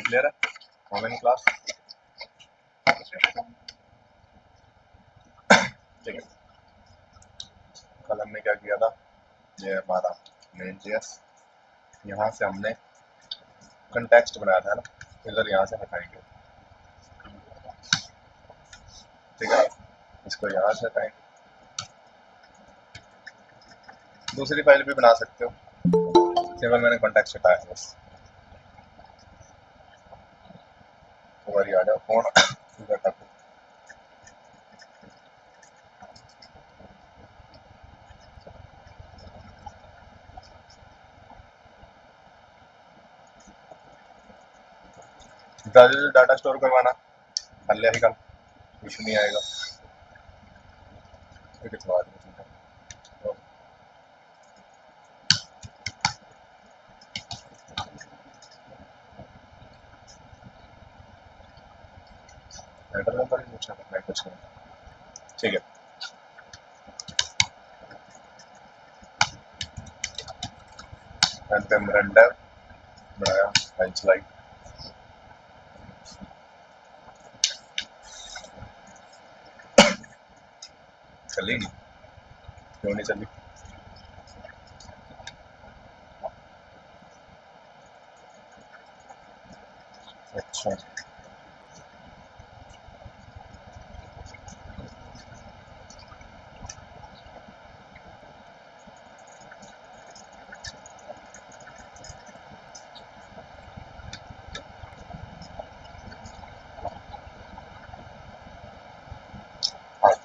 Clear है? Common class, ठीक है। कल हमने क्या किया था, ये हमारा मेन जेएस, यहाँ से हमने कंटेक्स्ट बनाया था ना, इधर यहाँ से हटाएंगे, ठीक है। इसको यहाँ से हटाएंगे, दूसरी फाइल भी बना सकते हो, केवल मैंने कॉन्टेक्स्ट हटाया बस। ओवर आ जाओ, फोन इधर तक। कल डाटा स्टोर करवाना कल या ही कल, कुछ नहीं आएगा, फिर कितवा देंगे। हेडर नंबर ही पूछना है, कुछ नहीं, ठीक है। रेंडर बनाया, फाइल चलाई, चलेगी क्यों नहीं चली? अच्छा, हाँ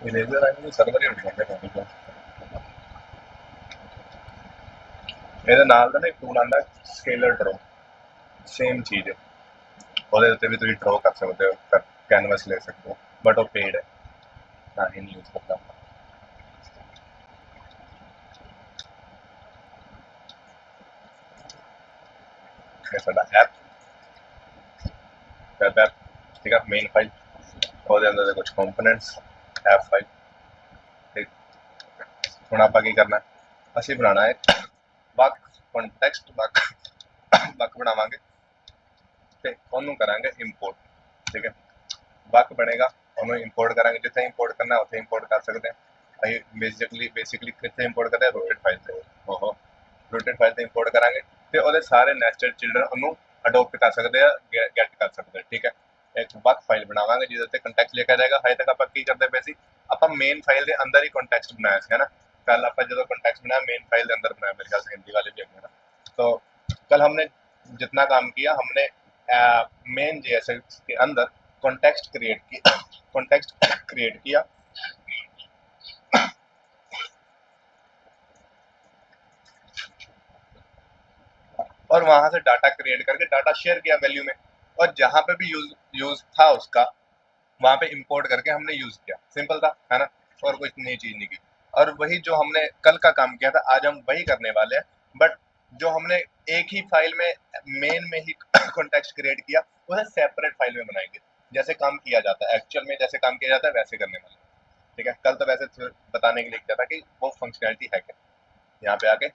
इरेजर आएंगे सर्वर ही उठ जाएंगे तो। मेरे नाल ਦਾ ਨਾ ਇੱਕ ਟੂਲ ਆਂਦਾ ਸਕੇਲਰ ਡਰਾ, सेम चीज है, ਉਹਦੇ ਉੱਤੇ ਵੀ ਤੁਸੀਂ ਡਰਾ ਕਰ ਸਕਦੇ ਹੋ, कैनवस ले सकते हो, बट वो पेड है, ना ही नहीं यूज करता। ये साडा ऐप, वेब ऐप, ठीक है, मेन फाइल, ਉਹਦੇ ਅੰਦਰ ਦੇ ਕੁਝ ਕੰਪੋਨੈਂਟਸ, ऐप फाइल, ठीक। ਹੁਣ ਆਪਾਂ ਕੀ ਕਰਨਾ, ਅਸੀਂ ਬਣਾਉਣਾ ਹੈ ਬਕ ਕੰਟੈਕਸਟ ਬਕ, ਬਕ ਬਣਾਵਾਂਗੇ ਤੇ ਉਹਨੂੰ ਕਰਾਂਗੇ ਇੰਪੋਰਟ, ਠੀਕ ਹੈ। ਬਕ ਬਣੇਗਾ, ਉਹਨੂੰ ਇੰਪੋਰਟ ਕਰਾਂਗੇ, ਜਿੱਥੇ ਇੰਪੋਰਟ ਕਰਨਾ ਉੱਥੇ ਇੰਪੋਰਟ ਕਰ ਸਕਦੇ ਹਾਂ। ਅਸੀਂ ਬੇਸਿਕਲੀ ਕਿੱਥੇ ਇੰਪੋਰਟ ਕਰਦੇ ਹਾਂ, ਰੂਟਡ ਫਾਈਲ ਤੇ, ਉਹ ਰੂਟਡ ਫਾਈਲ ਤੇ ਇੰਪੋਰਟ ਕਰਾਂਗੇ ਤੇ ਉਹਦੇ ਸਾਰੇ ਨੈਸਟਡ ਚਿਲਡਰਨ ਉਹਨੂੰ ਅਡੋਪਟ ਕਰ ਸਕਦੇ ਆ, ਗੈਟ ਕਰ ਸਕਦੇ ਆ, ਠੀਕ ਹੈ। ਇੱਕ ਬਕ ਫਾਈਲ ਬਣਾਵਾਂਗੇ ਜਿਹਦੇ ਉੱਤੇ ਕੰਟੈਕਸਟ ਲਿਖਿਆ ਜਾਏਗਾ। ਹਜੇ ਤੱਕ ਆਪਾਂ ਕੀ ਕਰਦੇ ਪਏ ਸੀ, ਆਪਾਂ ਮੇਨ ਫਾਈਲ ਦੇ ਅੰਦਰ ਹੀ ਕੰਟੈਕਸਟ ਬਣਾਇਆ ਸੀ, ਹੈ ਨਾ। कल आप जो कंटेक्स्ट बनाया मेन फाइल के अंदर बनाया, मेरे ख्याल से हिंदी वाले भी होंगे ना। तो कल हमने जितना काम किया, हमने मेन जेएसएस के अंदर कॉन्टेक्स्ट क्रिएट किया, कॉन्टेक्स्ट क्रिएट किया, और वहां से डाटा क्रिएट करके डाटा शेयर किया वैल्यू में, और जहां पे भी यूज था उसका वहां पे इंपोर्ट करके हमने यूज किया, सिंपल था, है ना। और कोई नई चीज नहीं की, और वही जो हमने कल का काम किया था आज हम वही करने वाले हैं, बट जो हमने एक ही फाइल में मेन में ही कॉन्टेक्स्ट क्रिएट किया, उसे सेपरेट फाइल में बनाएंगे, जैसे काम किया जाता है एक्चुअल में, जैसे काम किया जाता है वैसे करने वाले, ठीक है। कल तो वैसे बताने के लिए किया था कि वो फंक्शनैलिटी है क्या। यहाँ पे आके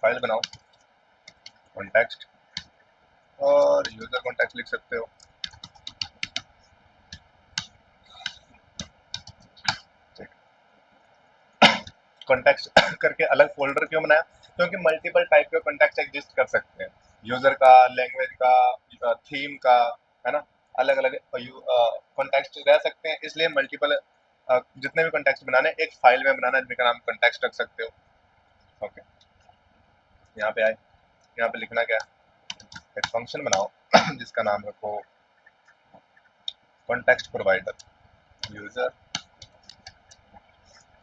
फाइल बनाओ, कॉन्टेक्स्ट, और यूजर कॉन्टेक्ट लिख सकते हो, कॉन्टेक्स्ट करके अलग फोल्डर क्यों बनाया, क्योंकि मल्टीपल टाइप के कॉन्टेक्ट एग्जिस्ट कर सकते हैं, यूजर का, लैंग्वेज का, थीम का, है ना। अलग अलग कॉन्टेक्स्ट रह सकते हैं, इसलिए मल्टीपल जितने भी कॉन्टेक्स्ट बनाने एक फाइल में बनाना, जिनका नाम कॉन्टेक्स्ट रख सकते हो। ओके, यहाँ पे आए, यहाँ पे लिखना क्या है, एक फंक्शन बनाओ जिसका नाम रखो context provider, user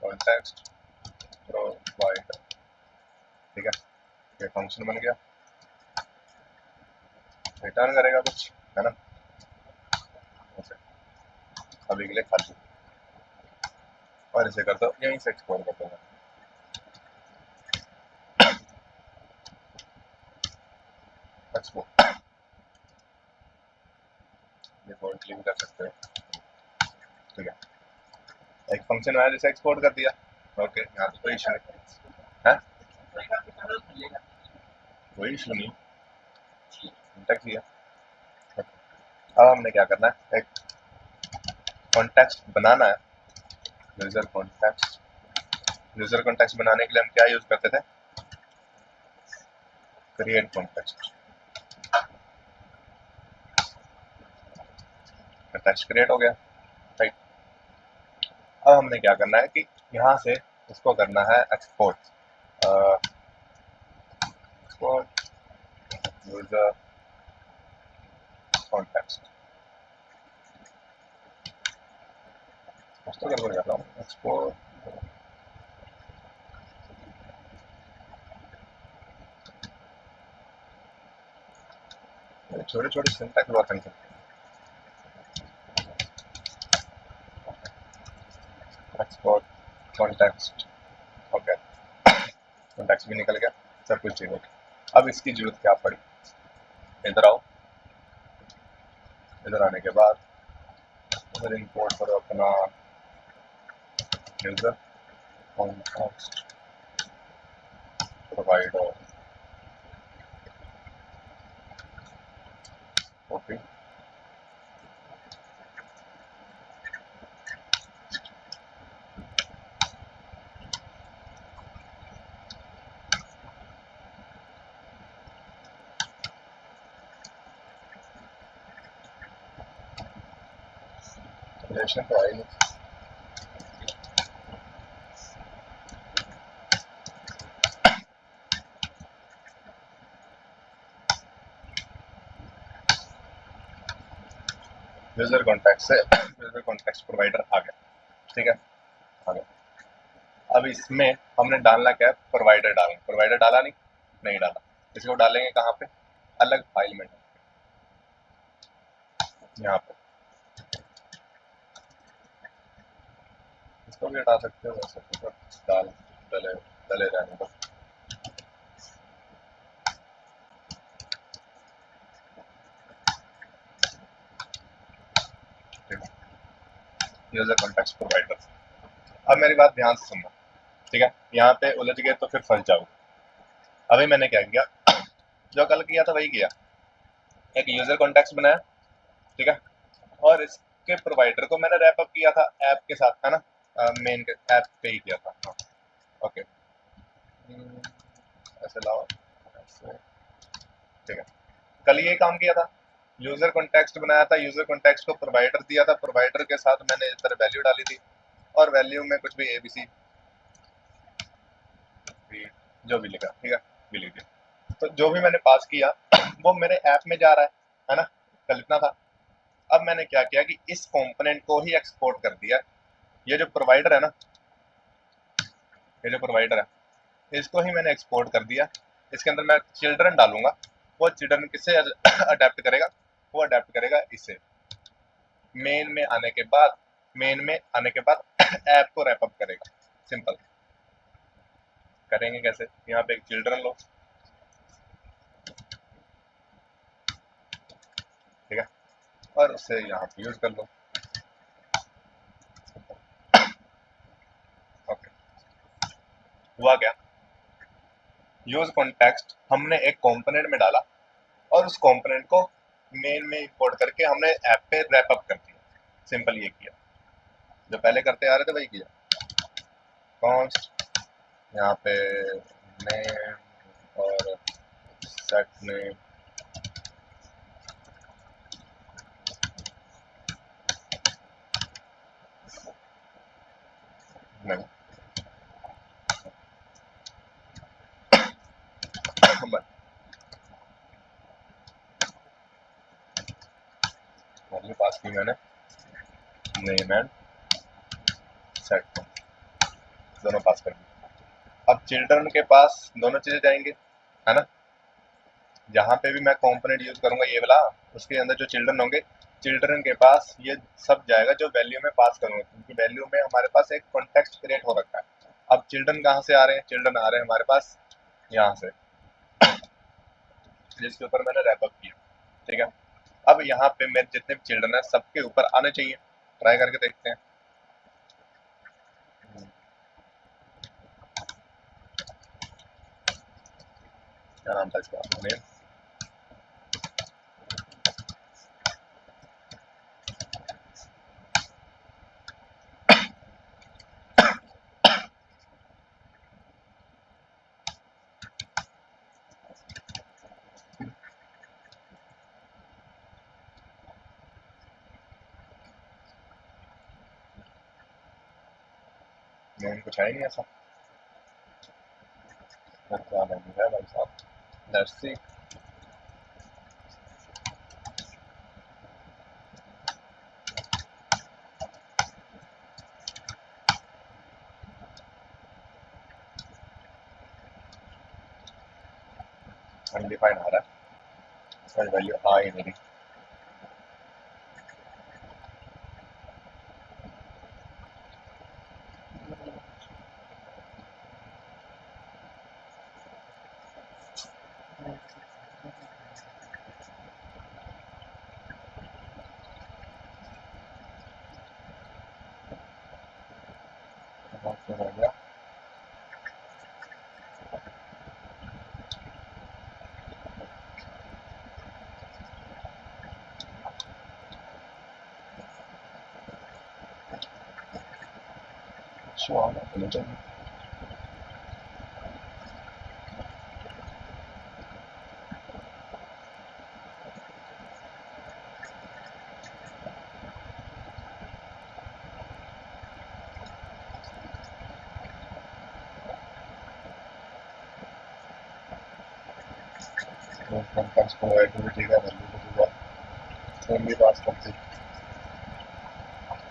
context provider, ठीक ये फंक्शन बन गया, रिटर्न करेगा कुछ, है ना। अभी के लिए खाली, और इसे कर दो यहीं से एक्सपोर्ट कर दो। एक्सपोर्ट डिफॉल्ट लिंक कर सकते हो, ठीक है। एक फंक्शन आया जिसे एक्सपोर्ट कर दिया, ओके। यहाँ तो कोई इशू नहीं है, कोई इशू नहीं, सिंटैक्स ही है। अब हमने क्या करना है, एक कॉन्टेक्स्ट बनाना है, यूजर कॉन्टेक्स्ट। यूजर कॉन्टेक्स्ट बनाने के लिए हम क्या यूज करते थे, क्रिएट कॉन्टेक्स्ट। कॉन्टेक्स्ट क्रिएट हो गया, राइट। अब हमने क्या करना है कि यहाँ से इसको करना है एक्सपोर्ट, एक्सपोर्ट यूजर कॉन्टेक्स्ट। कर रहा हूँ एक्सपोर्ट, छोटे छोटे सिंटैक्स बात नहीं करते। Export context, okay. कॉन्टेक्स्ट भी निकल गया, सब कुछ ठीक हो गया। अब इसकी जरूरत क्या पड़ी, इधर आओ, इधर आने के बाद इधर इंपोर्ट करो अपना user context provider, okay. Relation तो आई नहीं, यूजर कॉन्टेक्ट से यूजर कॉन्टेक्ट प्रोवाइडर आ गया, ठीक है, आ गया। अब इसमें हमने डालना क्या है, प्रोवाइडर डालना। प्रोवाइडर डाला नहीं, नहीं डाला। इसको डालेंगे कहाँ पे, अलग फाइल में, यहाँ पे। इसको भी हटा सकते हो, वैसे तो डाल डले डले रहने दो। User contact provider. अब मेरी बात ध्यान से सुनना, ठीक है। यहाँ पे उलझ गए तो फिर फंस जाओगे। अभी मैंने क्या किया, जो कल किया था वही किया, एक यूजर कॉन्टेक्ट बनाया, ठीक है, और इसके प्रोवाइडर को मैंने रैप अप किया था ऐप के साथ, है ना, मेन के ऐप पे ही किया था, हाँ, ओके। ऐसे लाओ, ऐसे, ठीक है। कल ये काम किया था, यूजर कॉन्टेक्स्ट बनाया था, यूजर कॉन्टेक्स्ट को प्रोवाइडर दिया था, प्रोवाइडर के साथ मैंने इस तरह वैल्यू डाली थी, और वैल्यू में कुछ भी एबीसी जो भी लिखा, ठीक है, भी लिख दिया। तो जो भी मैंने पास किया वो मेरे ऐप में जा रहा है ना, कल इतना था। अब मैंने क्या किया कि इस कंपोनेंट को ही एक्सपोर्ट कर दिया। ये जो प्रोवाइडर है ना, ये जो प्रोवाइडर है, इसको ही मैंने एक्सपोर्ट कर दिया। इसके अंदर मैं चिल्ड्रन डालूंगा, वो चिल्ड्रन किससे अडेप्ट करेगा, वो अडेप्ट करेगा इससे। मेन में आने के बाद, मेन में आने के बाद ऐप को रैप अप करेगा। सिंपल। करेंगे कैसे, यहाँ पे एक चिल्ड्रन लो, ठीक है, और उससे यहाँ पे यूज कर लो, ओके। हुआ क्या, यूज कॉन्टेक्स्ट हमने एक कंपोनेंट में डाला, और उस कंपोनेंट को मेन में इंपोर्ट करके हमने ऐप पे रैप अप कर दिया। सिंपल ये किया, जो पहले करते आ रहे थे वही किया। कॉन्स्ट यहाँ पे नेम और सेट नेम, नहीं वैल्यू पास की मैंने, नेम एंड सेट नेम दोनों पास कर दी। अब चिल्ड्रन के पास दोनों चीजें जाएंगे, है ना। जहाँ पे भी मैं कंपोनेंट यूज करूंगा ये वाला, उसके अंदर जो चिल्ड्रन होंगे, चिल्ड्रन के पास ये सब जाएगा जो वैल्यू में पास करूंगा, क्योंकि वैल्यू में हमारे पास एक कॉन्टेक्स्ट क्रिएट हो रखा है। अब चिल्ड्रन कहाँ से आ रहे हैं, चिल्ड्रन आ रहे हैं हमारे पास यहाँ से, जिसके ऊपर मैंने रैप अप किया, ठीक है। अब यहाँ पे मेरे जितने भी चिल्ड्रन है सबके ऊपर आने चाहिए, ट्राई करके देखते हैं। क्या नाम था इसका, नेम, नेम कुछ है ही नहीं ऐसा, क्या नाम है भाई साहब, लेट्स सी। अनडिफाइंड आ रहा है, इसका वैल्यू आ ही नहीं। हो गया, अच्छा आ रहा है। कम्स को एक्टिविटी का वैल्यू को फोन भी पास करती,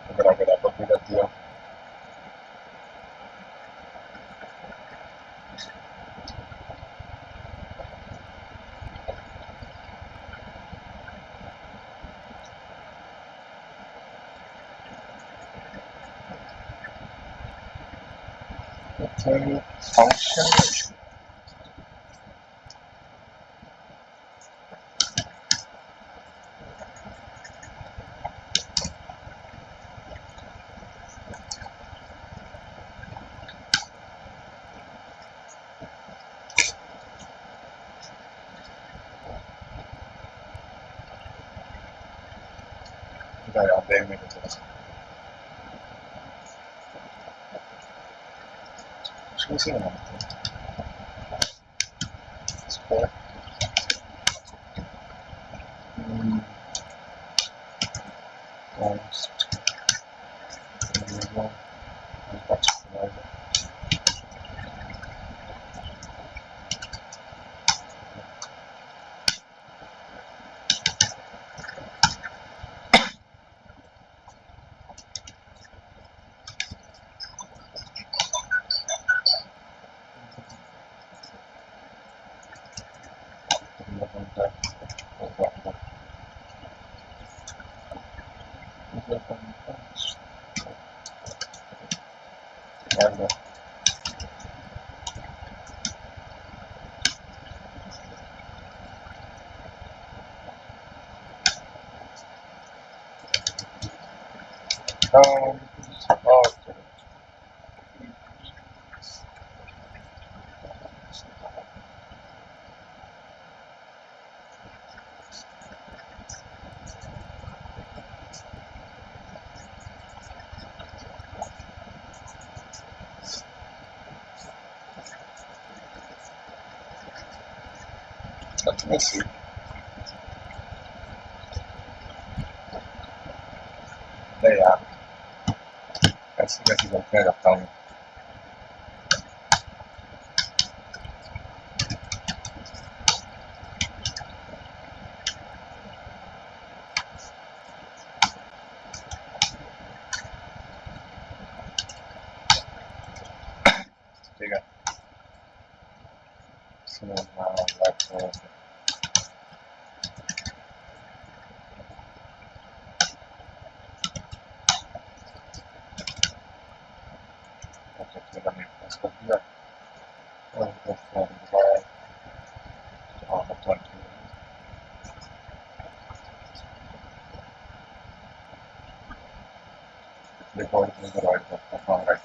अगर आगे रैप अप भी कर दिया। फंक्शन का याद देखने को थोड़ा सा शुरू से बनाते हैं इसको। ऐसी नहीं यार, ऐसी कैसी गलतियाँ करता हूँ। ठीक है, maximum that's okay, so let's go here. Oh, that's not right. Oh, that's 20. Default is the right one. That's not right.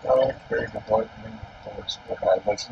Okay, default means towards the variables.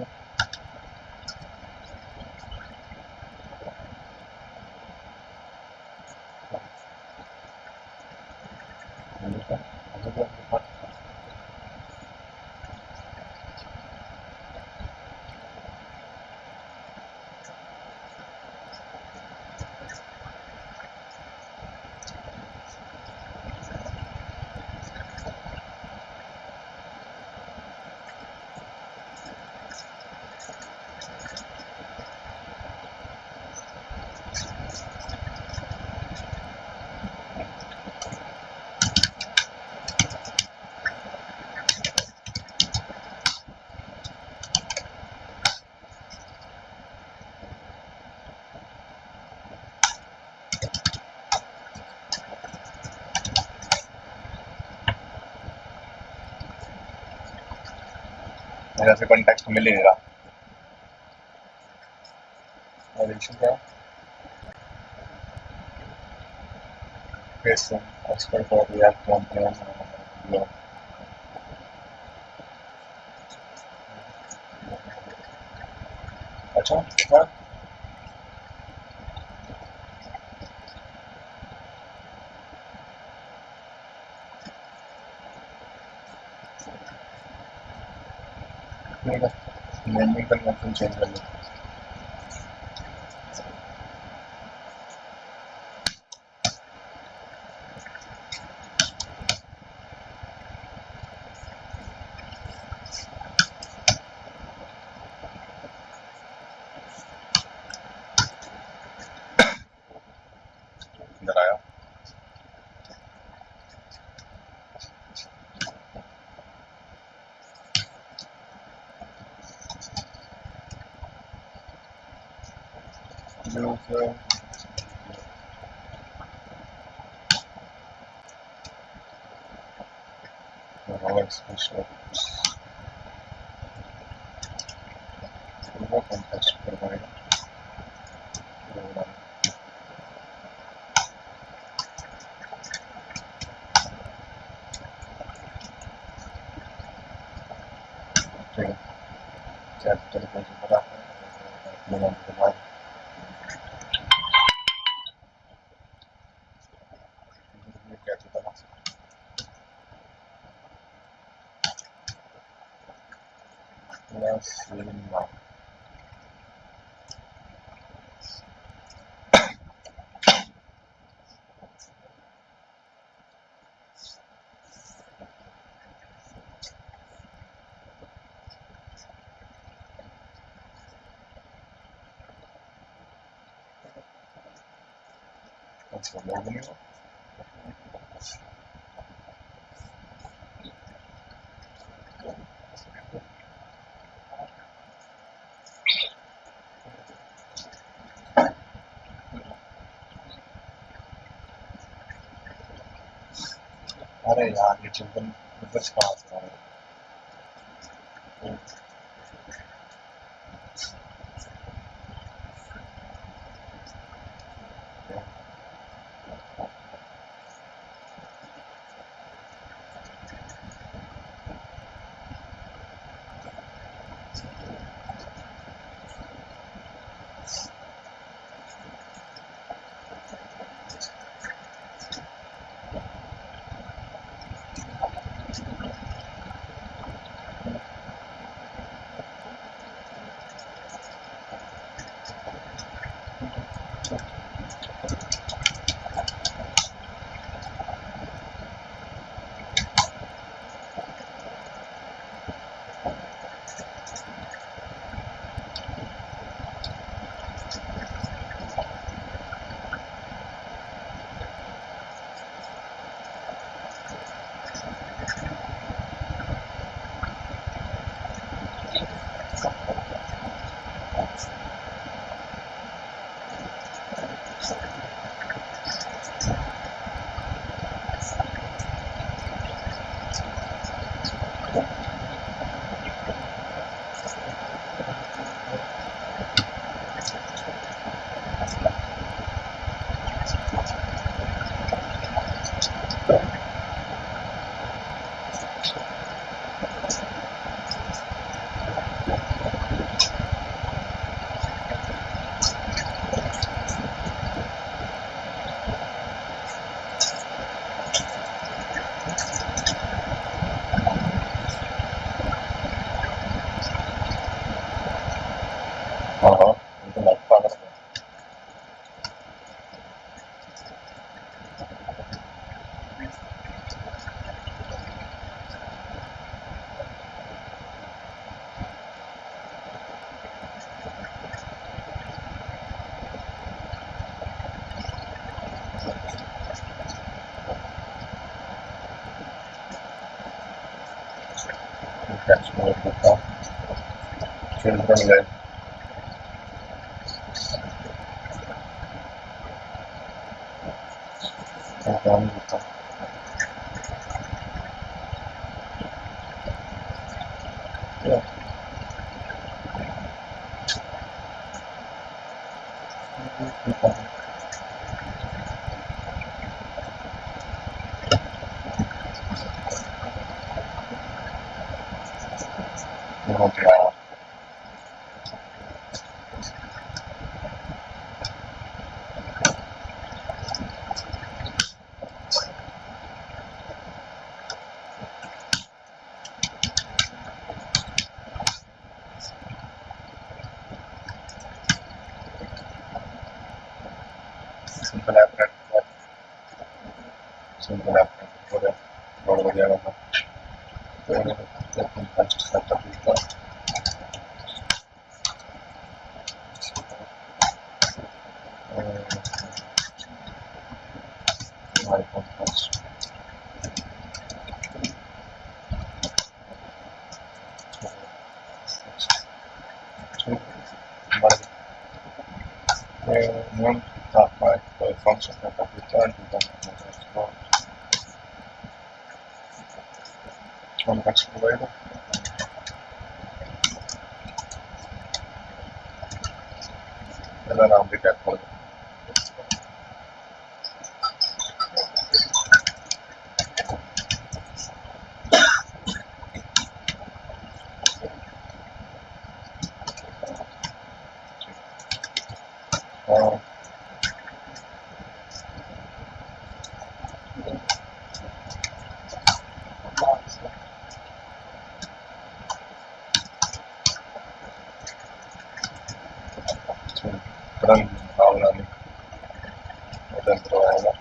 मेरा से कॉन्टेक्स्ट मिल ही नहीं रहा और इशू क्या facing expert for React components blog. अच्छा क्या ठीक है नेमिंग कन्वेंशन चेंज कर लो इधर आया user special context provider capital let's see now let's go login अरे यार ये चिंतन बस कहाँ से आ रहा है children live yeah. Yeah. Simple app simple app बहुत बढ़िया लगा फर्स्ट सेटअप इसका iPhone first one top five function setup return context provider and then I'll be back for run running then provider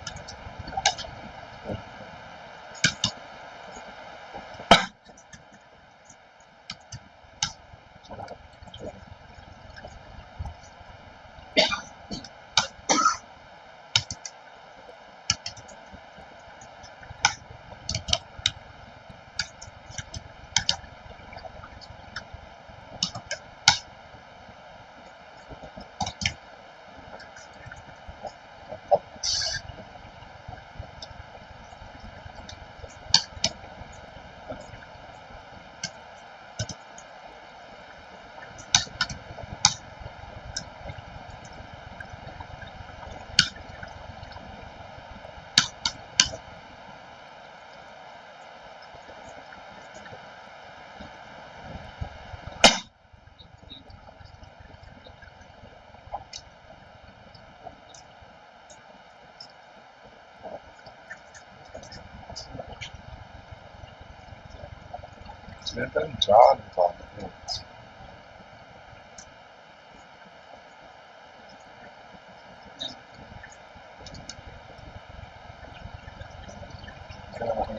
Little John Collins.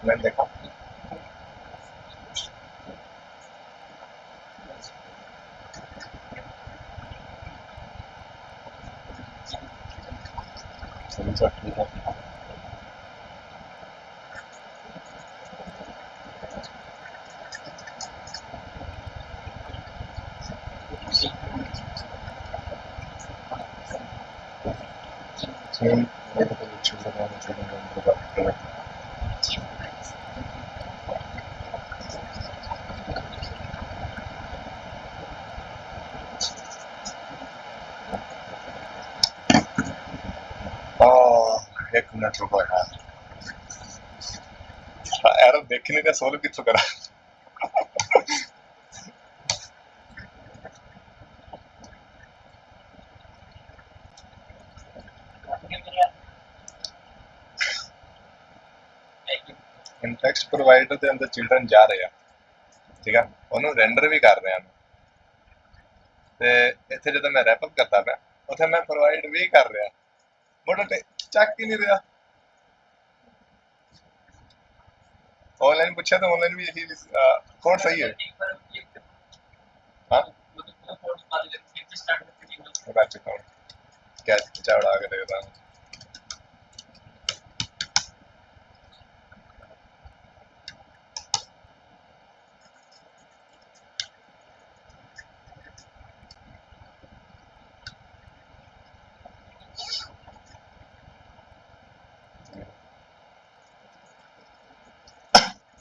When they come. So these are two of them. Same multiple children and children and the एक minute रुको यार error देखने का solve किसको करा context provider ਦੇ ਅੰਦਰ children ਜਾ ਰਹੇ ਆ ਠੀਕ ਆ ਉਹਨੂੰ ਰੈਂਡਰ ਵੀ ਕਰ ਰਿਹਾ ਤੇ ਇੱਥੇ ਜਦੋਂ ਮੈਂ ਰੈਪ ਅਪ ਕਰਦਾ ਪਿਆ ਉੱਥੇ ਮੈਂ ਪ੍ਰੋਵਾਈਡ ਵੀ ਕਰ ਰਿਹਾ ਬਟ ਤੇ ਚੱਕ ਹੀ ਨਹੀਂ ਰਿਹਾ ऑनलाइन पूछा तो ऑनलाइन भी यही कौन सही है हाँ बैच अकाउंट क्या चावड़ा आगे देखता हूँ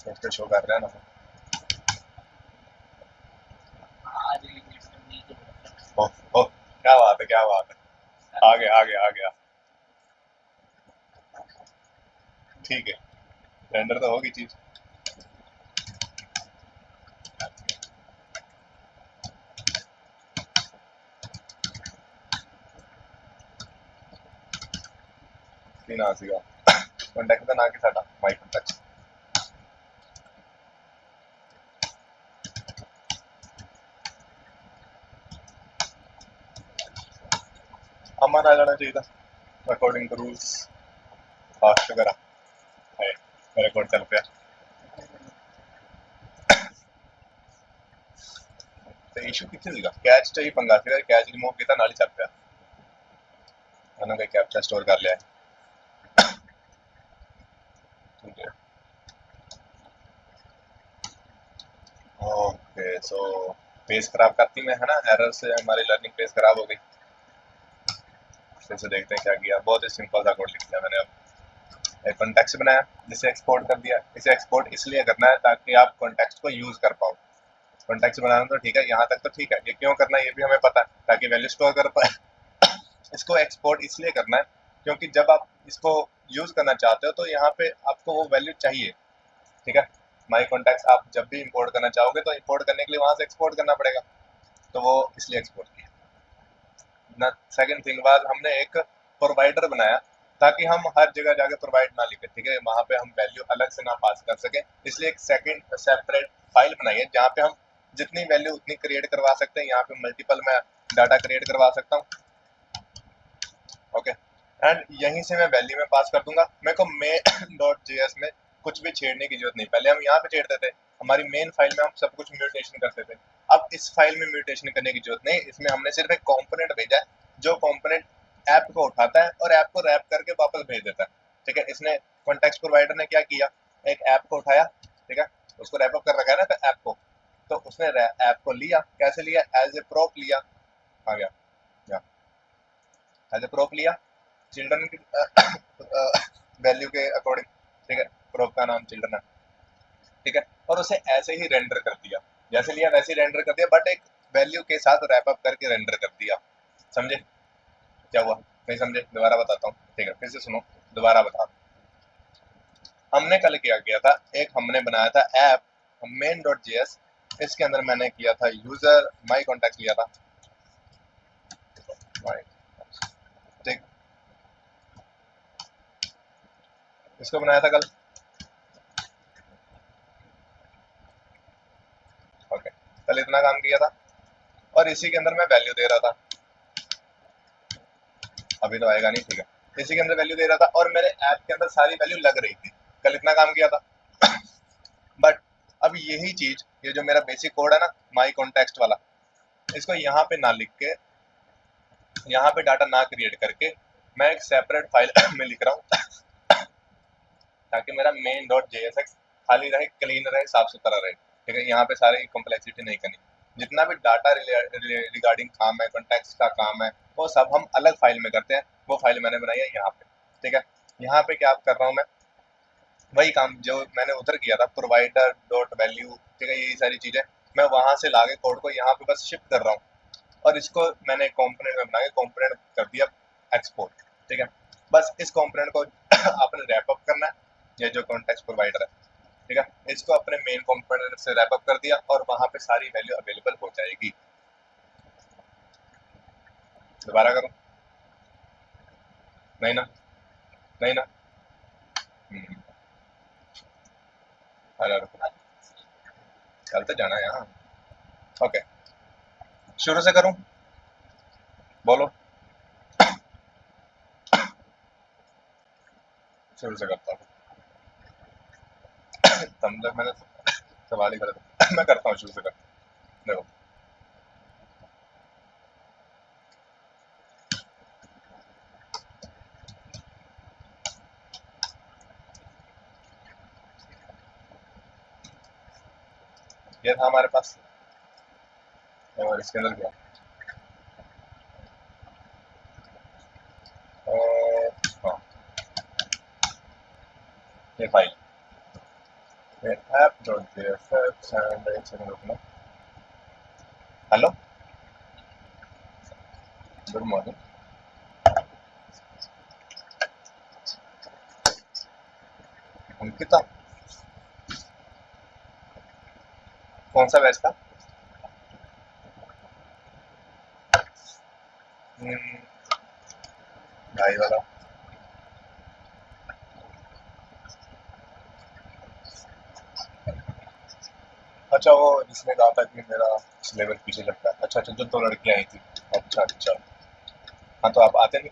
उस पे शो कर रहा है ना। ओह ओह, क्या बात है, क्या बात है, आ गया आ गया आ गया। ठीक है, रेंडर तो होगी चीज। तीन आ सीगा कॉन्टैक्ट ना के साडा माई कॉन्टैक्ट अमन आ जाना चाहिए था अकॉर्डिंग टू रूल्स। फास्ट करा है, मेरे कोड चल पे तो इशू कितने सीगा कैच चाहिए पंगा सीगा कैच रिमूव किया नाली चल पे मैंने कोई कैप्चा स्टोर कर लिया है। ठीक है, ओके सो पेज खराब करती मैं है ना, एरर से हमारी लर्निंग पेज खराब हो गई। फिर से देखते हैं क्या किया, बहुत ही सिंपल सा कोड लिख दिया मैंने। अब एक कॉन्टेक्स्ट बनाया जिसे एक्सपोर्ट कर दिया। इसे एक्सपोर्ट इसलिए करना है ताकि आप कॉन्टेक्स्ट को यूज कर पाओ। कॉन्टेक्स्ट बनाना तो ठीक है, यहाँ तक तो ठीक है, ये क्यों करना है ये भी हमें पता है, ताकि वैल्यू स्टोर कर पाए। इसको एक्सपोर्ट इसलिए करना है क्योंकि जब आप इसको यूज करना चाहते हो तो यहाँ पे आपको वो वैल्यू चाहिए। ठीक है, माई कॉन्टैक्ट्स आप जब भी इंपोर्ट करना चाहोगे तो इंपोर्ट करने के लिए वहां से एक्सपोर्ट करना पड़ेगा, तो वो इसलिए एक्सपोर्ट किया ना। सेकंड थिंग बाद हमने एक प्रोवाइडर बनाया ताकि हम हर जगह जाके प्रोवाइड ना लिखे, ठीक है, वहां पे हम वैल्यू अलग से ना पास कर सके। इसलिए एक सेकंड सेपरेट फाइल बनाई है जहाँ पे हम जितनी वैल्यू उतनी क्रिएट करवा सकते हैं। यहाँ पे मल्टीपल मैं डाटा क्रिएट करवा सकता हूँ। ओके, एंड यहीं से मैं वैल्यू में पास कर दूंगा। मेरे को मेन डॉट जेएस में कुछ भी छेड़ने की जरूरत नहीं, पहले हम यहाँ पे छेड़ते थे, हमारी मेन फाइल में हम सब कुछ म्यूटेशन करते थे। अब इस फाइल में म्यूटेशन करने की जरूरत नहीं, इसमें हमने सिर्फ एक कंपोनेंट भेजा है जो कंपोनेंट ऐप को उठाता है और ऐप को रैप करके वापस भेज देता है। ठीक है, इसने कॉन्टेक्स्ट प्रोवाइडर ने क्या किया, एक ऐप को उठाया, ठीक है, उसको रैप अप कर रखा है ना ऐप को, तो उसने ऐप को लिया, कैसे लिया, एज ए प्रॉप लिया, आ गया एज ए प्रॉप लिया चिल्ड्रन की वैल्यू के अकॉर्डिंग। ठीक है, प्रोप का नाम चिल्ड्रन है, ठीक है, और उसे ऐसे ही रेंडर कर दिया, जैसे लिया वैसे ही रेंडर कर दिया, बट एक वैल्यू के साथ रैप अप करके रेंडर कर दिया। समझे क्या हुआ, नहीं समझे, दोबारा बताता हूँ, ठीक है, फिर से सुनो, दोबारा बता। हमने कल क्या किया था, एक हमने बनाया था ऐप मेन डॉट जेएस, इसके अंदर मैंने किया था यूजर माई कॉन्टैक्ट लिया था, ठीक, इसको बनाया था कल। ओके, कल इतना काम किया था और इसी के अंदर मैं वैल्यू दे रहा था, अभी तो आएगा नहीं, ठीक है, इसी के अंदर वैल्यू दे रहा था और मेरे ऐप के अंदर सारी वैल्यू लग रही थी। कल इतना काम किया था। बट अब यही चीज, ये जो मेरा बेसिक कोड है ना माई कॉन्टेक्स्ट वाला, इसको यहाँ पे ना लिख के, यहाँ पे डाटा ना क्रिएट करके मैं एक सेपरेट फाइल में लिख रहा हूँ ताकि मेरा मेन डॉट जेएसएक्स खाली रहे, क्लीन रहे, साफ सुथरा रहे। ठीक है, यहाँ पे सारी कॉम्प्लेक्सिटी नहीं करनी, जितना भी डाटा रिगार्डिंग काम है, कॉन्टेक्स्ट का काम है, वो सब हम अलग फाइल में करते हैं। वो फाइल मैंने बनाई है यहाँ पे। ठीक है, यहाँ पे क्या कर रहा हूँ मैं, वही काम जो मैंने उधर किया था, प्रोवाइडर डॉट वैल्यू, ठीक है, यही सारी चीजें मैं वहां से लाके कोड को यहाँ पे बस शिफ्ट कर रहा हूँ और इसको मैंने कंपोनेंट में बना के कंपोनेंट कर दिया एक्सपोर्ट। ठीक है, बस इस कंपोनेंट को आपने रैप अप करना है, ये जो कॉन्टेक्स्ट प्रोवाइडर है, ठीक है, इसको अपने मेन कंपोनेंट से रैप अप कर दिया और वहां पे सारी वैल्यू अवेलेबल हो जाएगी। दोबारा करूं, नहीं ना, नहीं ना, हेलो, कल तो जाना है यहाँ। ओके, शुरू से करूं, बोलो, शुरू से करता हूँ, तब तक मैंने सवाल ही गलत मैं करता हूँ शुरू से करता हूँ। देखो, ये था हमारे पास और इसके अंदर क्या, हाँ, ये फाइल, app.jfx and एक सेकंड रुकना। Hello, good morning. अंकिता, कौन सा बैच था? ढाई वाला। अच्छा, वो जिसने कहा था कि मेरा सिलेबस पीछे लगता है। अच्छा अच्छा, जो दो लड़कियां आई थी। अच्छा अच्छा। हाँ, तो आप आते नहीं?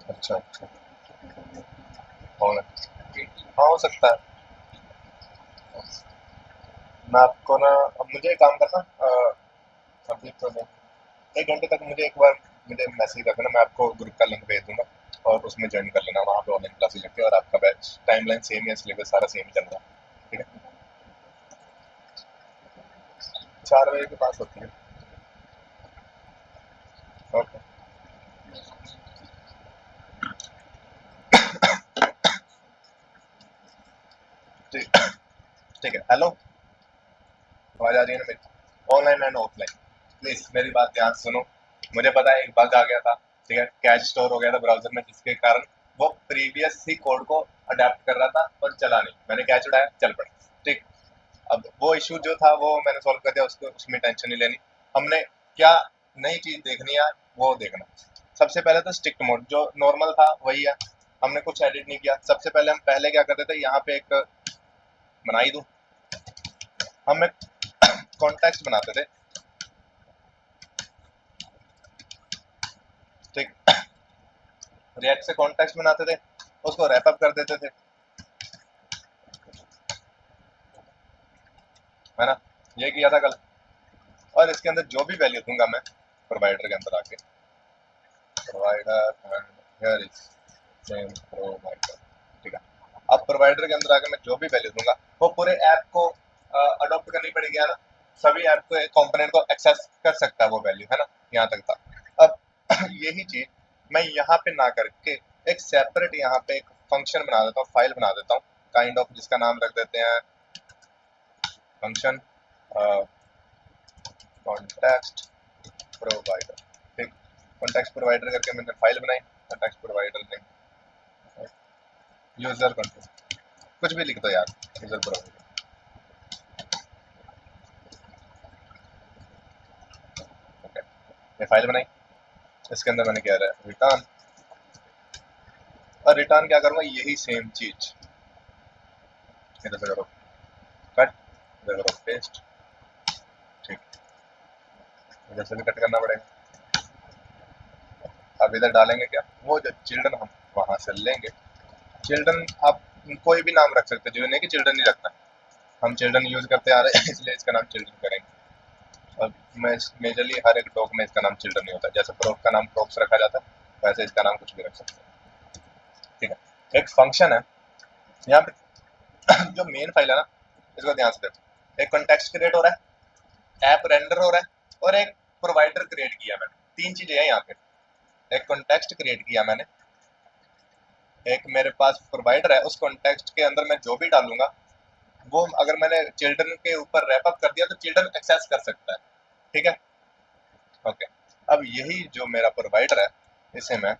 अच्छा अच्छा। होगा। हाँ, हो सकता है। मैं आपको ना, अब मुझे एक काम करना, अभी तो नहीं, 1 घंटे तक मुझे एक बार मुझे मैसेज कर देना, मैं आपको ग्रुप का लिंक भेज दूंगा और उसमें ज्वाइन कर लेना। वहाँ पे ऑनलाइन क्लासेस लगती है और आपका बैच टाइमलाइन सेम है, सिलेबस सारा सेम ही चल रहा है। ठीक है, 4 बजे के पास होती है। ओके, ठीक। ठीक है, हेलो, आवाज आ रही है ना मेरी? ऑनलाइन एंड ऑफलाइन, प्लीज मेरी बात ध्यान से सुनो। मुझे पता है एक बग आ गया था, ठीक है, कैच स्टोर हो गया था ब्राउजर में, जिसके कारण वो प्रीवियस ही कोड को अडेप्ट कर रहा था और चला नहीं। मैंने कैच उड़ाया, चल पड़ा। ठीक। अब वो इशू जो था वो मैंने सॉल्व कर दिया, उसको उसमें टेंशन नहीं लेनी। हमने क्या नई चीज देखनी है वो देखना। सबसे पहले तो स्ट्रिक्ट मोड जो नॉर्मल था वही है, हमने कुछ एडिट नहीं किया। सबसे पहले हम पहले क्या करते थे, यहाँ पे एक बनाई दूं, हम एक कॉन्टेक्स्ट बनाते थे। ठीक, रिएक्ट से कॉन्टेक्स्ट बनाते थे, उसको रैप अप कर देते थे, है ना? ये किया था कल। और इसके अंदर जो भी वैल्यू दूंगा मैं प्रोवाइडर के अंदर आके, provider and here is same provider. ठीक है, अब प्रोवाइडर के अंदर आके मैं जो भी वैल्यू दूंगा वो पूरे ऐप को अडॉप्ट करनी पड़ेगी, है ना? सभी ऐप को, एक कंपोनेंट को एक्सेस कर सकता है वो वैल्यू, है ना? यहाँ तक था। अब यही चीज मैं यहाँ पे ना करके एक सेपरेट यहाँ पे एक फंक्शन बना देता हूँ, फाइल बना देता हूँ काइंड ऑफ, जिसका नाम रख देते हैं फंक्शन कॉन्टेक्स्ट प्रोवाइडर। ठीक, कॉन्टेक्स्ट प्रोवाइडर करके मैंने फाइल बनाई, कॉन्टेक्स्ट प्रोवाइडर में यूजर कंट्रोल, कुछ भी लिख दो यार, यूजर प्रोवाइडर। ओके, ये फाइल बनाई, इसके अंदर मैंने क्या रहा रिटर्न, और रिटर्न क्या करूंगा, यही सेम चीज इधर से करो कट, इधर करो पेस्ट। ठीक, इधर से भी कट करना पड़ेगा। अब इधर डालेंगे क्या, वो जो चिल्ड्रन हम वहां से लेंगे। चिल्ड्रन आप कोई भी नाम रख सकते, जो नहीं कि चिल्ड्रन नहीं रखना, हम चिल्ड्रन यूज करते आ रहे हैं इसलिए इसका नाम चिल्ड्रन करेंगे। और मैं मेजरली हर एक डॉग में इसका नाम चिल्ड्रन नहीं होता, जैसे प्रोक का नाम प्रोक्स रखा जाता है वैसे इसका नाम कुछ भी रख सकते हैं। ठीक है, एक फंक्शन है यहाँ पे जो मेन फाइल है ना, इसको ध्यान से देखो। एक कॉन्टेक्स्ट क्रिएट हो रहा है, ऐप रेंडर हो रहा है, और एक प्रोवाइडर क्रिएट किया मैंने। तीन चीजें हैं यहाँ पे, एक कॉन्टेक्स्ट क्रिएट किया मैंने, एक मेरे पास प्रोवाइडर है, उस कॉन्टेक्स्ट के अंदर मैं जो भी डालूंगा वो अगर मैंने चिल्ड्रन के ऊपर रैप अप कर दिया तो चिल्ड्रन एक्सेस कर सकता है। ठीक है, ओके। अब यही जो मेरा प्रोवाइडर है, इसे मैं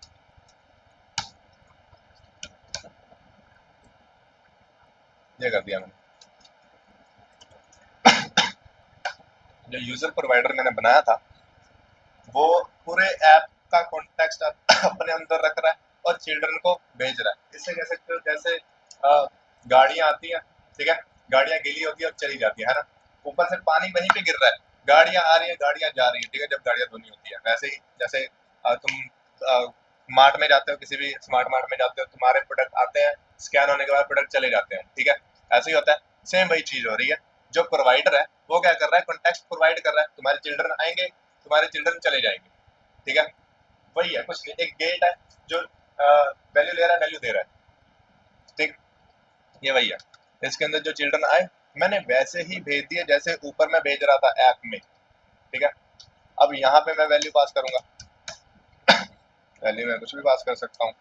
ये कर दिया मैंने, जो यूजर प्रोवाइडर मैंने बनाया था वो पूरे ऐप का कॉन्टेक्स्ट अपने अंदर रख रहा है और चिल्ड्रन को भेज रहा है। इससे कह सकते हो जैसे गाड़ियां आती हैं, ठीक है, गाड़ियां गीली होती है और चली जाती है ना? ऊपर से पानी वहीं पे गिर रहा है, गाड़ियां आ रही है, गाड़ियां जा रही है, ठीक है, जब गाड़ियां धोनी होती है। वैसे ही जैसे तुम मार्ट में जाते हो, किसी भी स्मार्ट मार्ट में जाते हो, तुम्हारे प्रोडक्ट आते हैं, स्कैन होने के बाद प्रोडक्ट चले जाते हैं, ठीक है, ऐसे ही होता है। सेम वही चीज हो रही है, जो प्रोवाइडर है वो क्या कर रहा है, कॉन्टेक्स्ट प्रोवाइड कर रहा है, तुम्हारे चिल्ड्रन आएंगे, तुम्हारे चिल्ड्रन चले जाएंगे। ठीक है, वही है, कुछ नहीं, एक गेट है जो वैल्यू ले रहा है, वैल्यू दे रहा है। ठीक, ये वही है। इसके अंदर जो चिल्ड्रन आए मैंने वैसे ही भेज दिए जैसे ऊपर मैं भेज रहा था ऐप में। ठीक है, अब यहाँ पे मैं वैल्यू पास करूंगा, वैल्यू मैं कुछ भी पास कर सकता हूँ।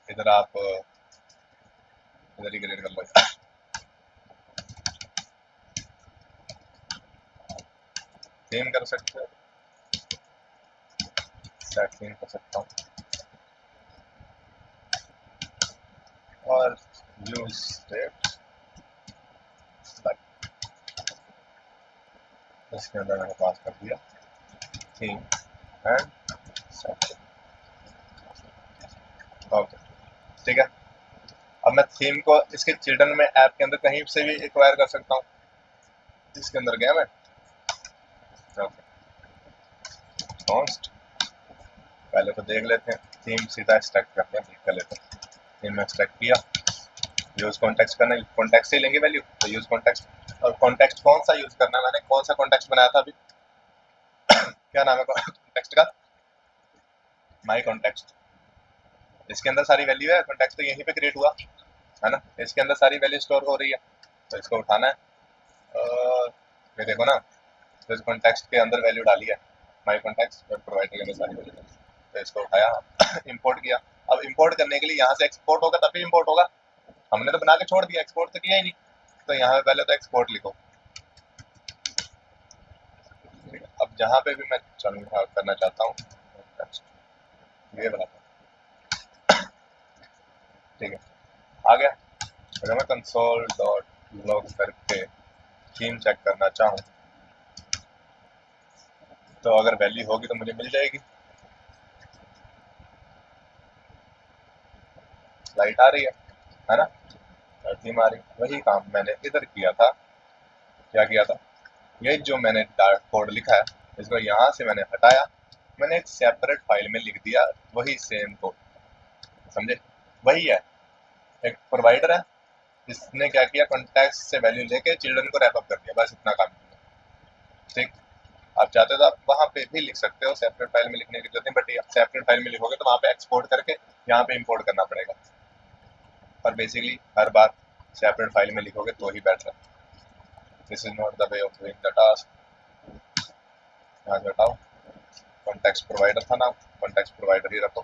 इधर आप इधर ही क्रिएट कर लो, थीम कर सकते हो, सेट थीम कर सकता हूँ और यूज स्टेट इसके अंदर मैंने पास कर दिया थीम एंड सेट। ओके ठीक है। अब मैं थीम को इसके चिल्ड्रन में ऐप के अंदर कहीं से भी एक्वायर कर सकता हूँ। इसके अंदर गया मैं, ओके कॉन्स्ट पहले तो देख लेते हैं, थीम सीधा एक्सट्रैक्ट करते हैं, कर लेते हैं। थीम में एक्सट्रैक्ट किया, यूज कॉन्टेक्स्ट करना, कॉन्टेक्स्ट से ही लेंगे वैल्यू, तो यूज कॉन्टेक्स्ट। और कॉन्टेक्स्ट कौन सा यूज करना है, मैंने कौन सा कॉन्टेक्स्ट बनाया था अभी, क्या नाम है कॉन्टेक्स्ट का, माई कॉन्टेक्स्ट। इसके अंदर सारी वैल्यू है, कॉन्टेक्स्ट तो यहीं पे क्रिएट हुआ है ना, इसके अंदर सारी वैल्यू स्टोर हो रही है, तो इसको उठाना है। ये देखो ना, तो इस कॉन्टेक्स्ट के अंदर वैल्यू डाली है, माई कॉन्टेक्स्ट वेब प्रोवाइडर के अंदर सारी वैल्यू, तो इसको उठाया इंपोर्ट किया। अब इंपोर्ट करने के लिए यहाँ से एक्सपोर्ट होगा तभी इंपोर्ट होगा, हमने तो बना के छोड़ दिया, एक्सपोर्ट तो किया ही नहीं, तो यहाँ पे पहले तो एक्सपोर्ट लिखो। अब जहाँ पे भी मैं करना चाहता हूँ ये बनाता हूँ, ठीक है आ गया। अगर मैं कंसोल डॉट लॉग करके थीम चेक करना चाहूँ तो अगर वैल्यू होगी तो मुझे मिल जाएगी, लाइट आ रही है ना, थीम आ रही। वही काम मैंने इधर किया था, क्या किया था, ये जो मैंने कोड लिखा है इसको यहाँ से मैंने हटाया, मैंने एक सेपरेट फाइल में लिख दिया वही सेम कोड, समझे, वही है, एक प्रोवाइडर है, इसने क्या किया, कॉन्टेक्स्ट से वैल्यू लेके चिल्ड्रन को रैप अप कर दिया, बस इतना काम किया। ठीक, आप चाहते हो तो आप वहाँ पे भी लिख सकते हो, सेपरेट फाइल में लिखने की जरूरत नहीं, बट सेपरेट फाइल में लिखोगे तो वहाँ पे एक्सपोर्ट करके यहाँ पे इंपोर्ट करना पड़ेगा, और बेसिकली हर बार सेपरेट फाइल में लिखोगे तो ही बेटर है। This is not the way of doing the task. यहाँ से हटाओ, कॉन्टेक्स्ट प्रोवाइडर था ना, कॉन्टेक्स्ट प्रोवाइडर ही रखो,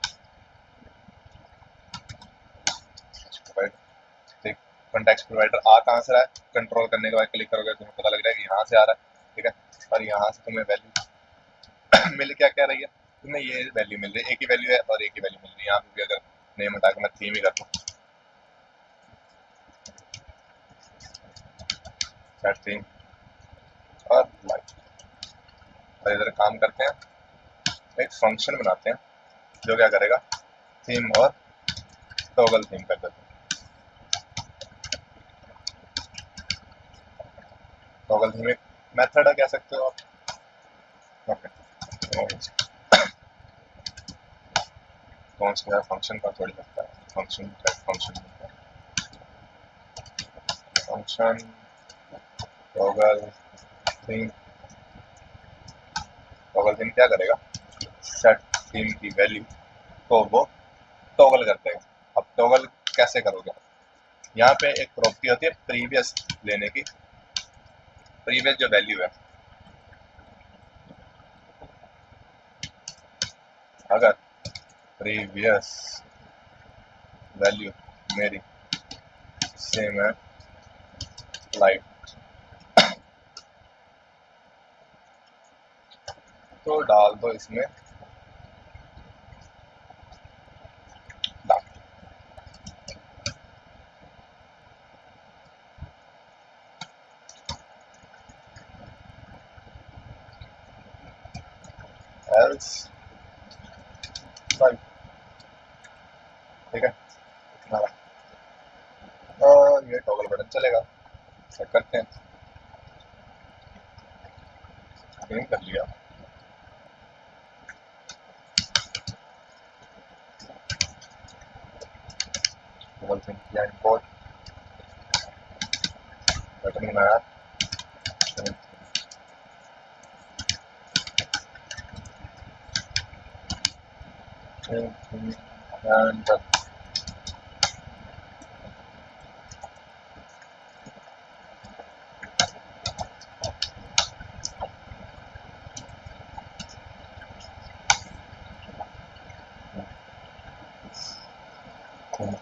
ठीक। कॉन्टेक्स्ट प्रोवाइडर आ कहाँ से रहा है, कंट्रोल करने के बाद क्लिक करोगे तुम्हें पता लग जाएगा कि यहाँ से आ रहा है, ठीक है। और यहाँ से तुम्हें वैल्यू मिल क्या क्या रही है, तुम्हें ये वैल्यू मिल रही है, एक ही वैल्यू है और एक ही वैल्यू मिल रही है। यहाँ पे भी अगर नेम हटा के मैं थीम ही कर दूँ, सेट थीम और लाइट, और इधर काम करते हैं, एक फंक्शन बनाते हैं जो क्या करेगा, थीम और टॉगल थीम कर देते हैं। टॉगल थीम एक मेथड है कह सकते हो आप, ओके। कौन सा फंक्शन का थोड़ी लगता है, function function function toggle theme, toggle theme क्या करेगा, सेट थीम की वैल्यू को वो टॉगल कर देगा। अब टॉगल कैसे करोगे, यहाँ पे एक प्रॉपर्टी होती है प्रीवियस लेने की, प्रीवियस जो वैल्यू है, अगर प्रीवियस वैल्यू मेरी सेम है लाइट, तो डाल दो इसमें डार्क, एल्स लाइट, ठीक है। ये टॉगल बटन चलेगा, सेट करते हैं, सेव कर लिया, टॉगल थीम किया इंपोर्ट, बटन बनाया, एंड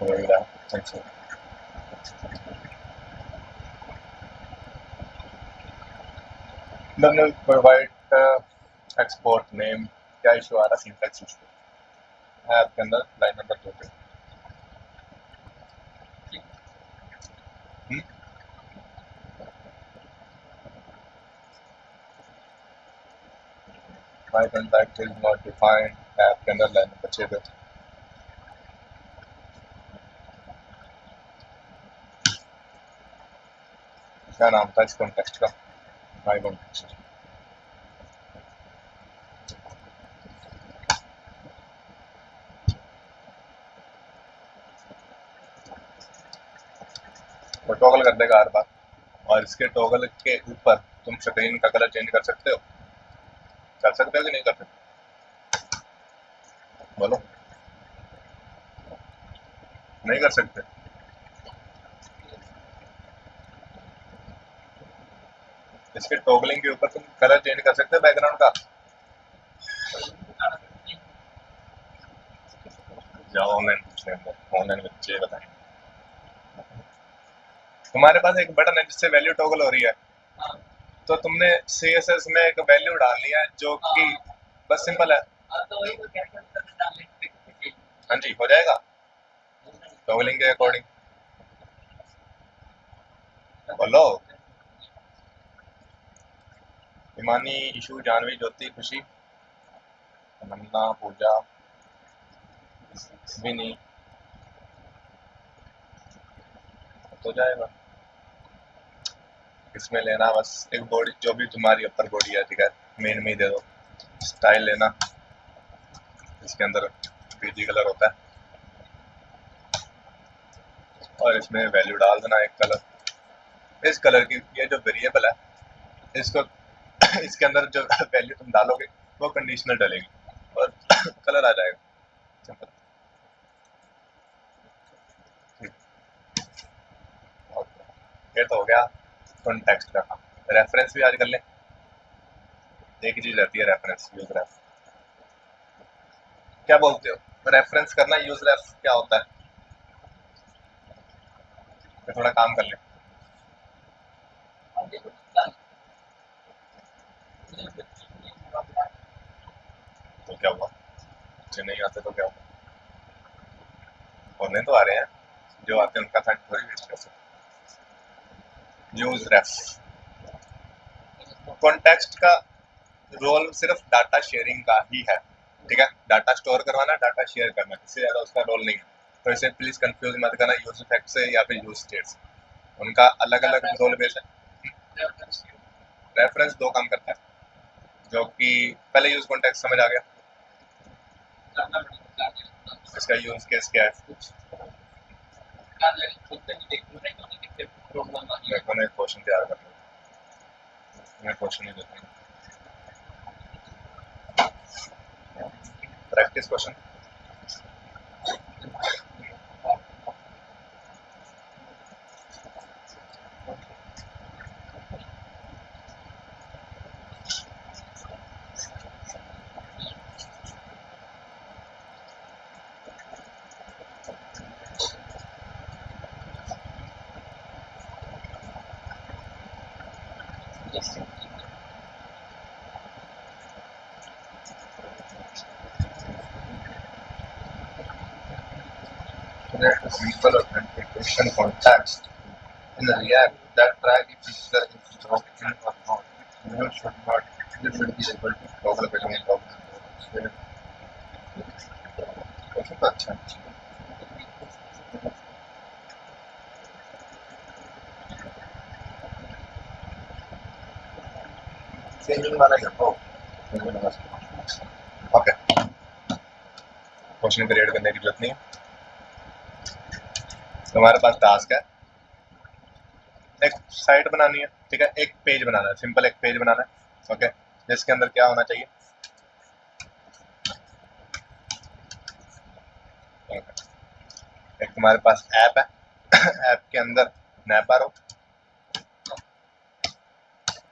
हो ही रहा है। Thanks. Then we'll provide export name. क्या इशू आ रहा है? सिंटैक्स इशू है आपके अंदर लाइन नंबर 2 पे। My contact is not defined है आपके अंदर लाइन नंबर 6 पे। क्या नाम था इस कॉन्टेक्स्ट का? My context. वो टॉगल कर देगा हर बार, और इसके टॉगल के ऊपर तुम स्क्रीन का कलर चेंज कर सकते हो। कर सकते हो कि नहीं कर सकते? बोलो। नहीं कर सकते? इसके टॉगलिंग के ऊपर तुम कलर चेंज कर सकते हो बैकग्राउंड का। जाओ ऑनलाइन पूछ लेंगे, ऑनलाइन बच्चे बताएं। तुम्हारे पास एक बटन है जिससे वैल्यू टॉगल हो रही है, तो तुमने CSS में एक वैल्यू डाल लिया है जो कि बस सिंपल है। हाँ जी, हो जाएगा टॉगलिंग के अकॉर्डिंग। बोलो। हिमानी, ईशू, जानवी, ज्योति, खुशी, नन्ना, पूजा, विनी, हो जाएगा। इसमें लेना बस एक बॉडी, जो भी तुम्हारी अपर बॉडी है, ठीक है, मेन में ही दे दो। स्टाइल लेना, इसके अंदर पीजी कलर होता है, और इसमें वैल्यू डाल देना एक कलर। इस कलर की ये जो वेरिएबल है, इसको इसके अंदर जो वैल्यू तुम डालोगे वो कंडीशनल डलेगी और कलर आ जाएगा। सिंपल। ये तो हो गया कॉन्टेक्स्ट का काम। रेफरेंस भी आज कर लें। एक ही चीज रहती है रेफरेंस, यूज रेफ। क्या बोलते हो? रेफरेंस करना, यूज रेफ क्या होता है? तो थोड़ा काम कर लें। तो क्या हुआ? मुझे नहीं आते तो क्या हुआ? होने तो आ रहे हैं, जो आते हैं उनका टाइम थोड़ी वेस्ट कर सकते। यूज रेफ कॉन्टेक्स्ट का रोल सिर्फ डाटा शेयरिंग का ही है, ठीक है। डाटा स्टोर करवाना, डाटा शेयर करना, इससे ज्यादा उसका रोल नहीं है। तो इसे प्लीज कंफ्यूज मत करना यूज इफेक्ट से या फिर यूज स्टेट से। उनका अलग अलग रोल बेस है। रेफरेंस दो काम करता है, जो कि पहले यूज कॉन्टेक्स्ट समझ आ गया। इसका यूज केस क्या है? देखो मैं क्वेश्चन तैयार कर लूँ, मैं क्वेश्चन ही देता हूँ। Practice question. Create a simple authentication context in React that track if user is logged in or not. You should not. You should be able to toggle between login and question तो अच्छा है। Saving वाला ही रखो। Okay, question create करने की जरूरत नहीं है। तुम्हारे पास टास्क है, एक साइट बनानी है, ठीक है, एक पेज बनाना है, सिंपल एक पेज बनाना है, ओके। जिसके अंदर क्या होना चाहिए? एक तुम्हारे पास ऐप है, ऐप के अंदर नैप बार हो,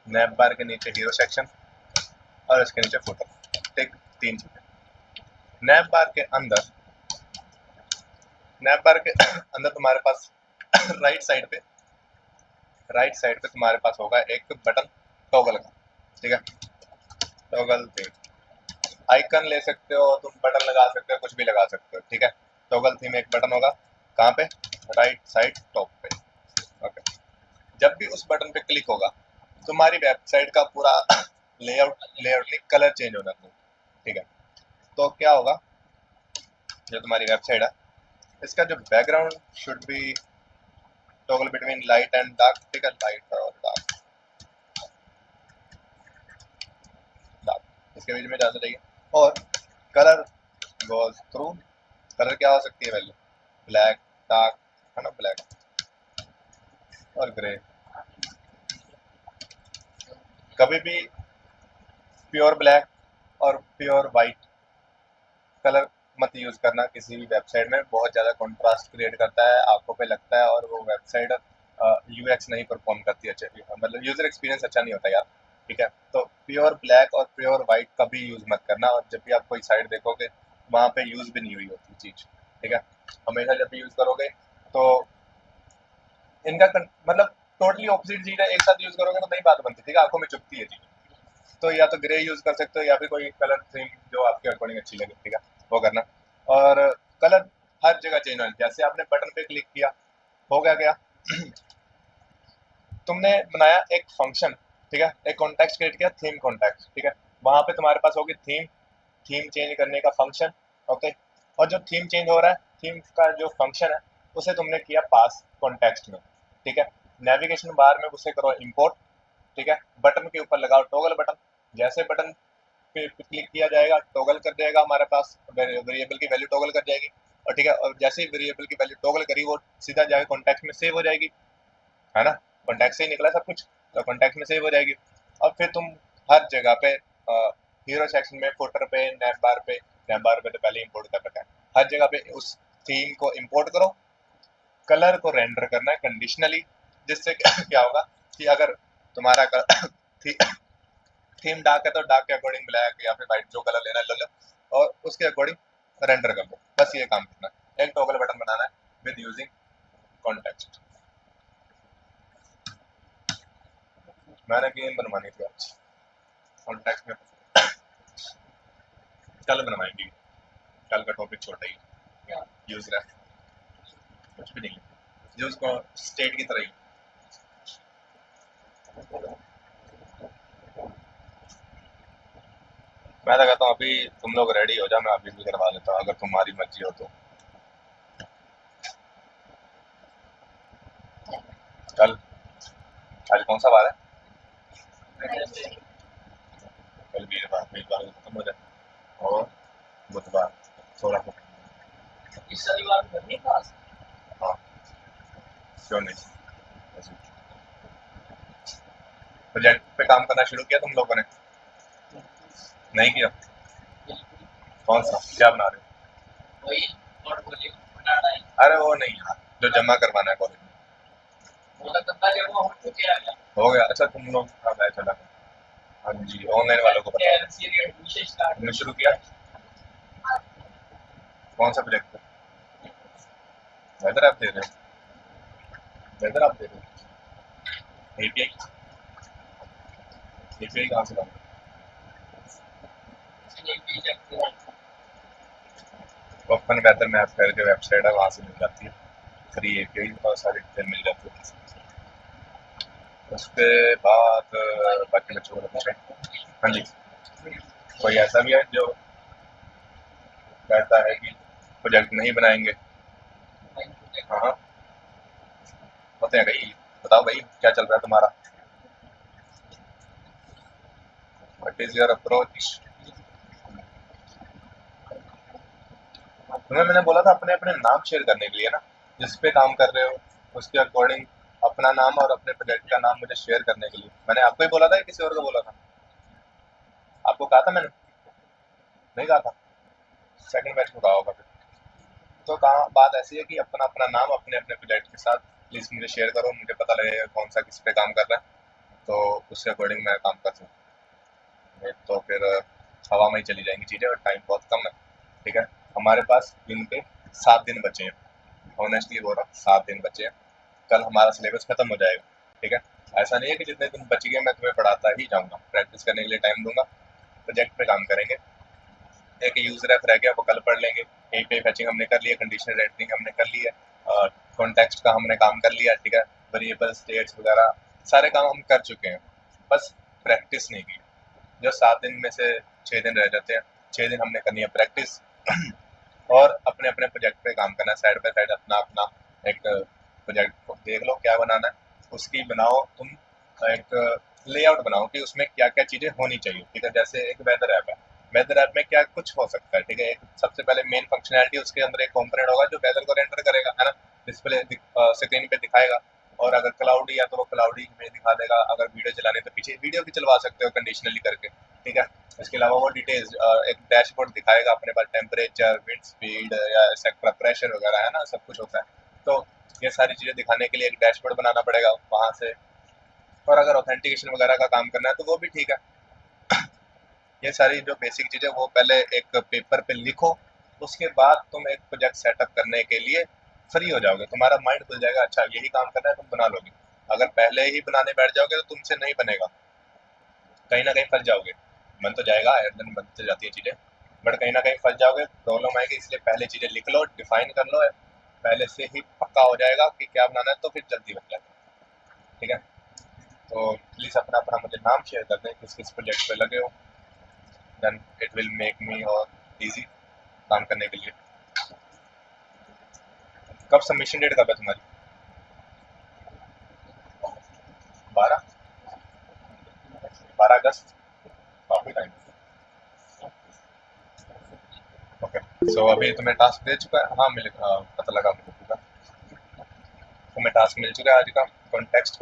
नैप बार के नीचे हीरो सेक्शन और इसके नीचे फुटर, ठीक, तीन चीजें। नैप बार के अंदर नैप बार के अंदर तुम्हारे पास राइट साइड पे तुम्हारे पास होगा एक बटन टॉगल का, ठीक है। टॉगल थीम आइकन ले सकते हो तुम, बटन लगा सकते हो, कुछ भी लगा सकते हो, ठीक है। टॉगल थीम एक बटन होगा, कहाँ पे, राइट साइड टॉप पे, ओके। जब भी उस बटन पे क्लिक होगा तुम्हारी वेबसाइट का पूरा लेआउट नहीं कलर चेंज हो जाता है, ठीक है। तो क्या होगा, जो तुम्हारी वेबसाइट है इसका जो background should be toggle between light and dark, ठीक है, लाइट और डार्क, इसके बीच में जाना चाहिए। और कलर गोज थ्रू, कलर क्या हो सकती है वैल्यू, ब्लैक, डार्क, है ना, ब्लैक और ग्रे। कभी भी प्योर ब्लैक और प्योर वाइट कलर मत यूज करना किसी भी वेबसाइट में, बहुत ज़्यादा कॉन्ट्रास्ट क्रिएट करता है, आंखों पे लगता है और वो वेबसाइट यूएक्स नहीं परफॉर्म करती अच्छे, मतलब यूजर एक्सपीरियंस अच्छा नहीं होता यार, ठीक है। तो प्योर ब्लैक और प्योर वाइट कभी यूज मत करना, और जब भी आप कोई साइट देखोगे वहाँ पे यूज भी नहीं हुई होती चीज, ठीक है। हमेशा जब भी यूज करोगे तो इनका मतलब टोटली ऑपोजिट चीज है, एक साथ यूज करोगे तो नहीं बात बनती, ठीक है, आंखों में चुभती है चीज। तो या तो ग्रे यूज कर सकते हो या फिर कोई कलर थीम जो आपके अकॉर्डिंग अच्छी लगे, ठीक है, वो करना। और कलर हर जगह चेंज होना, जैसे आपने बटन पे क्लिक किया हो गया क्या तुमने बनाया एक फंक्शन, ठीक है, एक कॉन्टेक्स्ट क्रिएट किया, थीम कॉन्टेक्स्ट, ठीक है। वहां पे तुम्हारे पास होगी थीम चेंज करने का फंक्शन, ओके। और जो थीम चेंज हो रहा है, थीम का जो फंक्शन है उसे तुमने किया पास कॉन्टेक्स्ट में, ठीक है। नेविगेशन बार में उसे करो इंपोर्ट, ठीक है। बटन के ऊपर लगाओ टॉगल बटन, जैसे बटन पे क्लिक किया जाएगा टॉगल कर देगा, हमारे पास वेरिएबल की वैल्यू टॉगल कर जाएगी, और ठीक है, और जैसे ही वेरिएबल की वैल्यू टॉगल करी वो सीधा जाके कॉन्टैक्ट में सेव हो जाएगी, है ना, कॉन्टैक्ट से ही निकला सब कुछ, तो कॉन्टैक्ट में सेव हो जाएगी। और फिर तुम हर जगह पे हीरो सेक्शन में, फुटर पे, नैप बार पे तो पहले इंपोर्ट कर रखा है, हर जगह पे उस थीम को इंपोर्ट करो। कलर को रेंडर करना है कंडीशनली, जिससे क्या होगा कि अगर तुम्हारा थीम डार्क है तो डार्क के अकॉर्डिंग ब्लैक या फिर व्हाइट जो कलर लेना है ले लो, और उसके अकॉर्डिंग रेंडर कर लो, बस ये काम करना है। एक टॉगल बटन बनाना है विद यूजिंग कॉन्टेक्स्ट। मैंने गेम बनवानी थी आज कॉन्टेक्स्ट में, कल बनवाएंगे, कल का टॉपिक छोटा ही, यूज रहा कुछ भी नहीं है, यूज को स्टेट की तरह ही। मैं तो कहता हूँ अभी तुम लोग रेडी हो जाओ, मैं अभी भी करवा लेता हूँ अगर तुम्हारी मर्जी हो तो। कल, आज कौन सा बार है, कल वीरवार को खत्म हो जाए, और बुधवार 16 को, इस शनिवार को नहीं क्लास, हाँ क्यों नहीं। प्रोजेक्ट पे काम करना शुरू किया तुम लोगों ने, नहीं किया, कौन सा क्या बना रहे हो, वही पोर्टफोलियो बनाना है, अरे वो नहीं यार जो जमा करवाना है कॉलेज में, वो तो कब जमा हो गया, अच्छा तुम लोग का बैच चला, हाँ जी, ऑनलाइन वालों को पता तुमने शुरू किया, कौन सा प्रोजेक्ट वेदर आप दे रहे हो, वेदर आप दे रहे हो, एपीआई, एपीआई कहाँ से लाओ, ओपन वेदर मैप करके वेबसाइट है वहाँ से मिल जाती है, फ्री एपीआई और सारी डिटेल मिल जाती है। उसके बाद बाकी बच्चों को पूछे, हाँ जी, कोई ऐसा भी है जो कहता है कि प्रोजेक्ट नहीं बनाएंगे, हाँ हाँ होते हैं कई, बताओ भाई क्या चल रहा है तुम्हारा, व्हाट इज योर अप्रोच। तुम्हें मैंने बोला था अपने अपने नाम शेयर करने के लिए ना, जिस पे काम कर रहे हो उसके अकॉर्डिंग अपना नाम और अपने प्रोजेक्ट का नाम मुझे शेयर करने के लिए, मैंने आपको ही बोला था या किसी और को बोला था, आपको कहा था मैंने, नहीं कहा था, सेकंड बैच को कहा होगा फिर। तो कहा बात ऐसी है कि अपना अपना नाम अपने अपने प्रोजेक्ट के साथ प्लीज़ मुझे शेयर करो, मुझे पता लगेगा कौन सा किस पे काम कर रहा है, तो उसके अकॉर्डिंग मैं काम कर सकूँ, नहीं तो फिर हवा में ही चली जाएंगी चीज़ें और टाइम बहुत कम है, ठीक है। हमारे पास दिन के 7 दिन बचे हैं, ऑनेस्टली बोल रहा हूँ 7 दिन बचे हैं, कल हमारा सिलेबस खत्म हो जाएगा। ठीक है, ऐसा नहीं है कि जितने दिन बच गए मैं तुम्हें पढ़ाता ही जाऊंगा, प्रैक्टिस करने के लिए टाइम दूंगा, प्रोजेक्ट पे काम करेंगे। एक यूजर रेफ रह गया, वो कल पढ़ लेंगे। एपीआई फैचिंग हमने कर लिया, कंडीशनल रेंडरिंग हमने कर लिया, कॉन्टेक्स्ट का हमने काम कर लिया। ठीक है, वेरिएबल स्टेट्स वगैरह सारे काम हम कर चुके हैं, बस प्रैक्टिस नहीं की। जो 7 दिन में से 6 दिन रह जाते हैं, 6 दिन हमने करनी है प्रैक्टिस और अपने अपने प्रोजेक्ट पे काम करना है, साइड बाय साइड अपना अपना एक प्रोजेक्ट को देख लो क्या बनाना है, उसकी बनाओ तुम एक लेआउट बनाओ कि उसमें क्या क्या चीज़ें होनी चाहिए। ठीक है, जैसे एक वेदर ऐप है, वेदर ऐप में क्या कुछ हो सकता है। ठीक है, एक सबसे पहले मेन फंक्शनैलिटी, उसके अंदर एक कॉम्पोनेंट होगा जो वेदर को रेंडर करेगा, है ना, डिस्प्ले स्क्रीन पे दिखाएगा। और अगर क्लाउडी है तो वो क्लाउडी में दिखा देगा, अगर वीडियो चलाने तो पीछे वीडियो भी चलवा सकते हो कंडीशनली करके। ठीक है, इसके अलावा वो डिटेल्स एक डैशबोर्ड दिखाएगा अपने पास, टेम्परेचर, विंड स्पीड या एक्सेट्रा, प्रेशर वगैरह, है ना, सब कुछ होता है। तो ये सारी चीज़ें दिखाने के लिए एक डैशबोर्ड बनाना पड़ेगा वहाँ से। और अगर ऑथेंटिकेशन वगैरह का काम करना है तो वो भी ठीक है। ये सारी जो बेसिक चीज़ें वो पहले एक पेपर पे लिखो, उसके बाद तुम एक प्रोजेक्ट सेटअप करने के लिए फ्री हो जाओगे, तुम्हारा माइंड खुल जाएगा, अच्छा यही काम करना है, तुम बना लोगे। अगर पहले ही बनाने बैठ जाओगे तो तुमसे नहीं बनेगा, कहीं ना कहीं फंस जाओगे। बन तो जाएगा, हर दिन बनती जाती है चीज़ें, बट कहीं ना कहीं फंस जाओगे, प्रॉब्लम आएगी। इसलिए पहले चीज़ें लिख लो, डिफाइन कर लो, पहले से ही पक्का हो जाएगा कि क्या बनाना है, तो फिर जल्दी बन जाएगा। ठीक है, तो प्लीज़ अपना अपना मुझे नाम शेयर कर दें किस किस प्रोजेक्ट पे लगे हो, then it will make me और ईजी काम करने के लिए। कब सबमिशन डेट कब है तुम्हारी? 12, 12 अगस्त, काफी टाइम। ओके, सो अभी तुम्हें टास्क दे चुका है? हाँ, मिल पता लगा मुझे पूरा, तुम्हें टास्क मिल चुका है आज का, कॉन्टेक्स्ट